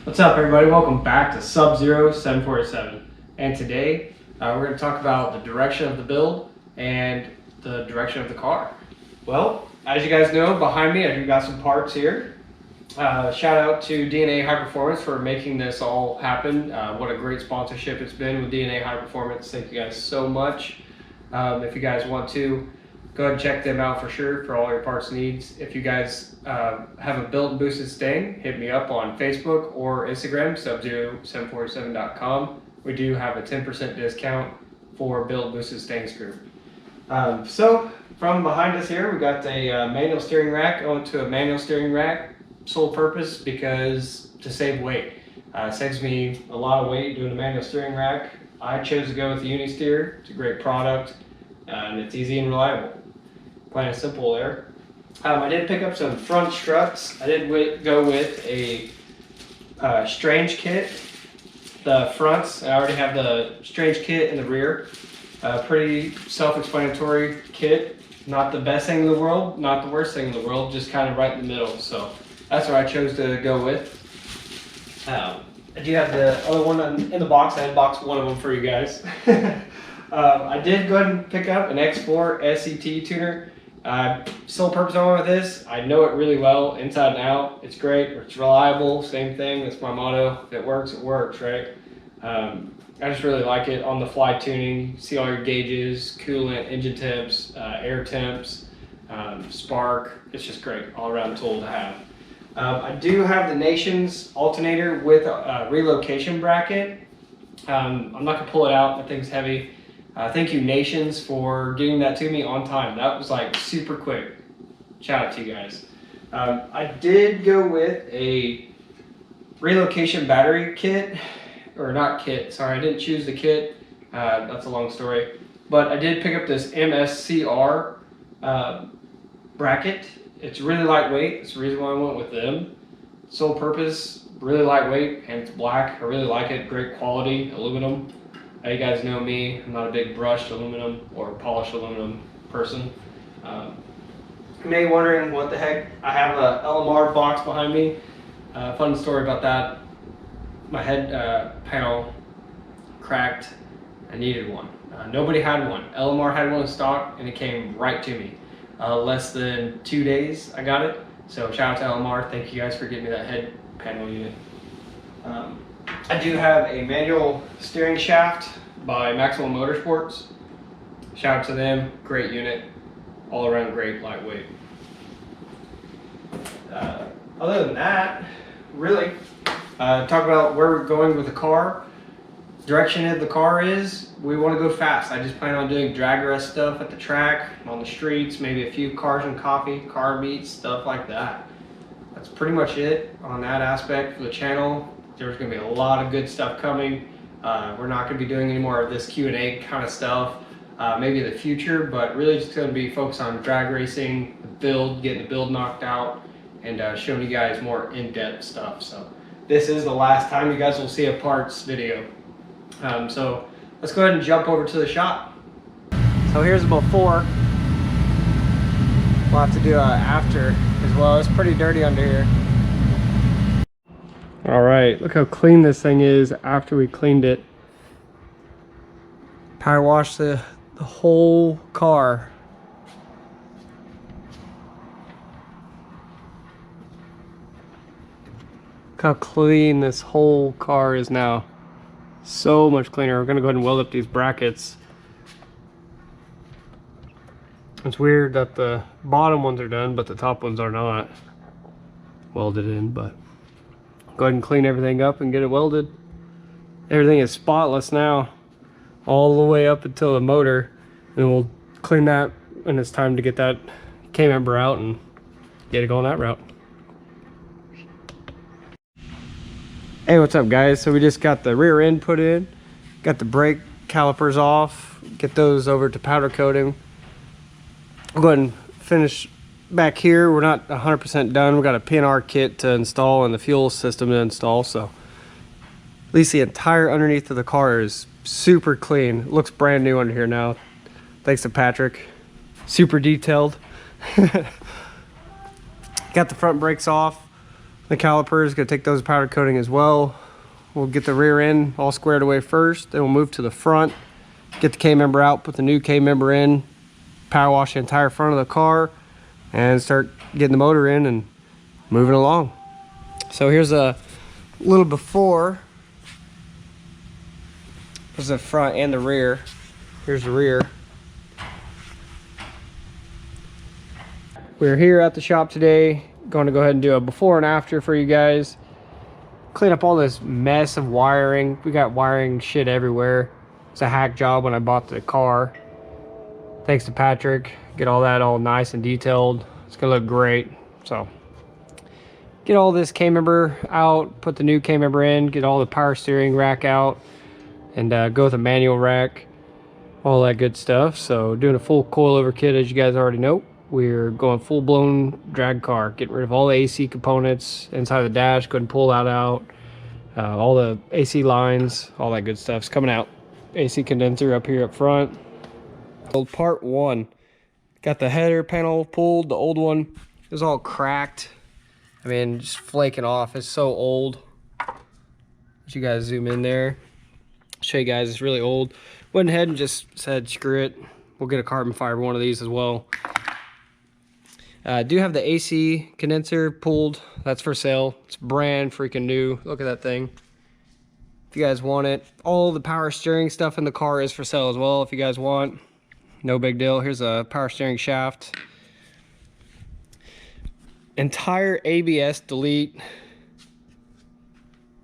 What's up, everybody? Welcome back to Sub-Zero 747. And today we're going to talk about the direction of the build and the direction of the car. Well, as you guys know, behind me I do got some parts here. Shout out to DNA High Performance for making this all happen. What a great sponsorship it's been with DNA High Performance. Thank you guys so much. If you guys want to, go ahead and check them out for sure for all your parts needs. If you guys have a built and boosted Stang, hit me up on Facebook or Instagram, subzero747.com. We do have a 10% discount for built and boosted Stangs group. So from behind us here, we got a manual steering rack onto a manual steering rack. Sole purpose because to save weight. It saves me a lot of weight doing a manual steering rack. I chose to go with the Unisteer. It's a great product and it's easy and reliable. Plain and simple there. I did pick up some front struts. I did go with a strange kit. The fronts, I already have the strange kit in the rear. Pretty self-explanatory kit. Not the best thing in the world, not the worst thing in the world, just kind of right in the middle. So that's what I chose to go with. I do have the other one in the box. I unboxed one of them for you guys. I did go ahead and pick up an X4 SCT tuner. Sole purpose I went with this, I know it really well, inside and out. It's great, it's reliable, same thing, that's my motto. If it works, right? I just really like it. On the fly tuning, you see all your gauges, coolant, engine temps, air temps, spark. It's just great, all around tool to have. I do have the Nations alternator with a relocation bracket. I'm not gonna pull it out, that thing's heavy. Thank you Nations for getting that to me on time. That was like super quick. Shout out to you guys. I did go with a relocation battery kit, or not kit, sorry, I didn't choose the kit. That's a long story. But I did pick up this MSCR bracket. It's really lightweight. It's the reason why I went with them. Sole purpose, really lightweight, and it's black. I really like it. Great quality, aluminum. You guys know me. I'm not a big brushed aluminum or polished aluminum person. You may be wondering what the heck. I have a LMR box behind me. Fun story about that. My head panel cracked. I needed one. Nobody had one. LMR had one in stock, and it came right to me. Less than 2 days I got it. So shout out to LMR. Thank you guys for getting me that head panel unit. I do have a manual steering shaft by Maximum Motorsports. Shout out to them. Great unit. All around great, lightweight. Other than that, really, talk about where we're going with the car. Direction of the car is, we want to go fast. I just plan on doing drag race stuff at the track, on the streets, maybe a few cars and coffee, car meets, stuff like that. That's pretty much it on that aspect for the channel. There's going to be a lot of good stuff coming. We're not going to be doing any more of this Q&A kind of stuff, maybe in the future, but really just going to be focused on drag racing, the build, getting the build knocked out, and showing you guys more in-depth stuff. So this is the last time you guys will see a parts video. So let's go ahead and jump over to the shop. So here's the before. We'll have to do an after as well. It's pretty dirty under here. All right, look how clean this thing is after we cleaned it. Power washed the whole car. Look how clean this whole car is now. So much cleaner. We're gonna go ahead and weld up these brackets. It's weird that the bottom ones are done, but the top ones are not welded in, but go ahead and clean everything up and get it welded. Everything is spotless now, all the way up until the motor, and we'll clean that when it's time to get that K-member out and get it going that route. Hey, what's up guys? So we just got the rear end put in, got the brake calipers off, get those over to powder coating. I'll go ahead and finish back here. We're not 100% done. We got a PNR kit to install and the fuel system to install, so at least the entire underneath of the car is super clean. It looks brand new under here now, thanks to Patrick. Super detailed. Got the front brakes off. The calipers, gonna take those powder coating as well. We'll get the rear end all squared away first, then we'll move to the front, get the K-member out, put the new K-member in, power wash the entire front of the car, and start getting the motor in and moving along. So here's a little before. There's the front and the rear. Here's the rear. We're here at the shop today, going to go ahead and do a before and after for you guys. Clean up all this mess of wiring. We got wiring shit everywhere. It's a hack job when I bought the car. Thanks to Patrick. Get all that all nice and detailed. It's gonna look great. So get all this K-member out, put the new K-member in, get all the power steering rack out, and go with a manual rack, all that good stuff. So doing a full coilover kit, as you guys already know. We're going full-blown drag car, getting rid of all the AC components inside the dash, go ahead and pull that out. All the AC lines, all that good stuff's coming out. AC condenser up here up front. Old part one. Got the header panel pulled, the old one is all cracked. I mean, just flaking off, it's so old. Let you guys zoom in there. Show you guys, it's really old. Went ahead and just said, screw it. We'll get a carbon fiber one of these as well. I do have the AC condenser pulled. That's for sale. It's brand freaking new. Look at that thing. If you guys want it. All the power steering stuff in the car is for sale as well if you guys want. No big deal. Here's a power steering shaft. Entire ABS delete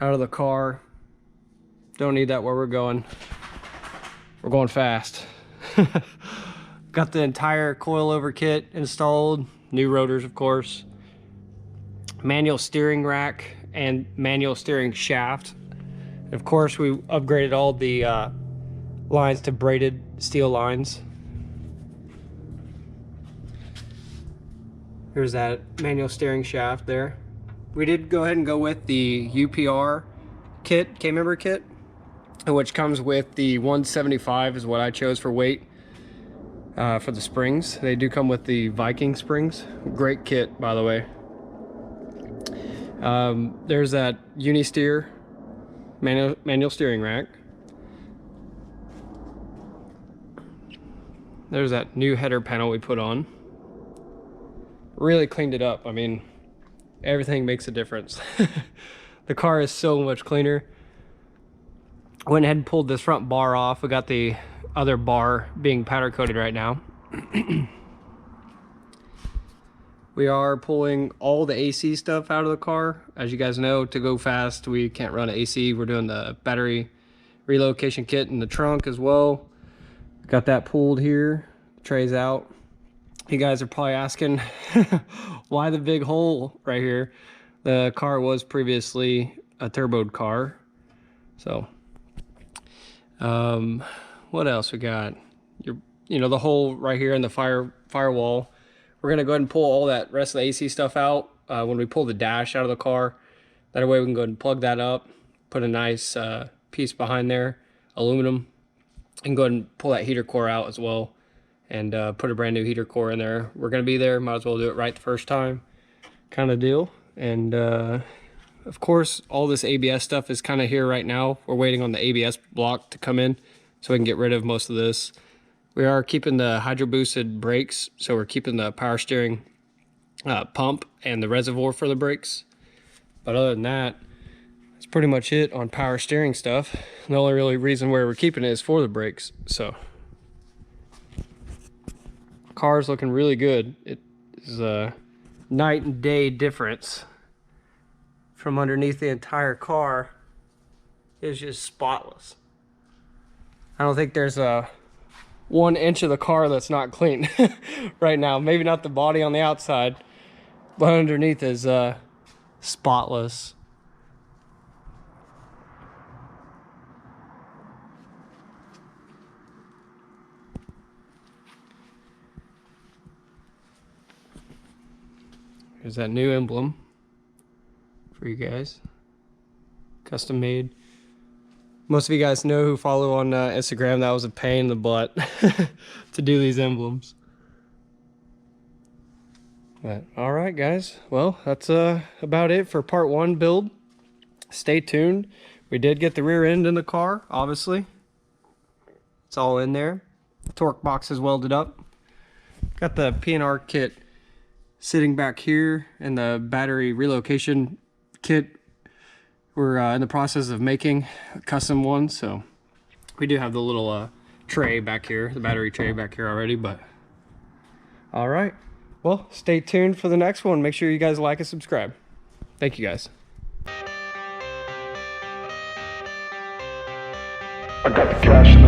out of the car. Don't need that where we're going. We're going fast. Got the entire coilover kit installed. New rotors, of course. Manual steering rack and manual steering shaft. And of course, we upgraded all the lines to braided steel lines. Here's that manual steering shaft there. We did go ahead and go with the UPR kit, K-member kit, which comes with the 175 is what I chose for weight. For the springs, they do come with the Viking springs. Great kit, by the way. There's that Unisteer manual steering rack. There's that new header panel we put on. Really cleaned it up. I mean, everything makes a difference. The car is so much cleaner. Went ahead and pulled this front bar off. We got the other bar being powder coated right now. We are pulling all the AC stuff out of the car. As you guys know, to go fast, we can't run AC. We're doing the battery relocation kit in the trunk as well. Got that pulled here. Tray's out. You guys are probably asking why the big hole right here. The car was previously a turboed car. So what else we got? You know, the hole right here in the firewall. We're gonna go ahead and pull all that rest of the AC stuff out when we pull the dash out of the car. That way we can go ahead and plug that up, put a nice piece behind there, aluminum, and go ahead and pull that heater core out as well, and put a brand new heater core in there. We're gonna be there, might as well do it right the first time, kind of deal. And of course, all this ABS stuff is kind of here right now. We're waiting on the ABS block to come in so we can get rid of most of this. We are keeping the hydro boosted brakes, so we're keeping the power steering pump and the reservoir for the brakes. But other than that, that's pretty much it on power steering stuff. The only really reason where we're keeping it is for the brakes. So car's looking really good. It is a night and day difference. From underneath the entire car is just spotless. I don't think there's a 1 inch of the car that's not clean right now. Maybe not the body on the outside, but underneath is spotless. Here's that new emblem for you guys, custom made. Most of you guys know who follow on Instagram, that was a pain in the butt to do these emblems. But all right, guys. Well, that's about it for part 1 build. Stay tuned. We did get the rear end in the car, obviously. It's all in there. Torque box is welded up. Got the P&R kit sitting back here, and the battery relocation kit. We're in the process of making a custom one, so we do have the little tray back here, the battery tray back here already. But all right, well, stay tuned for the next one. Make sure you guys like and subscribe. Thank you, guys. I got the cash in the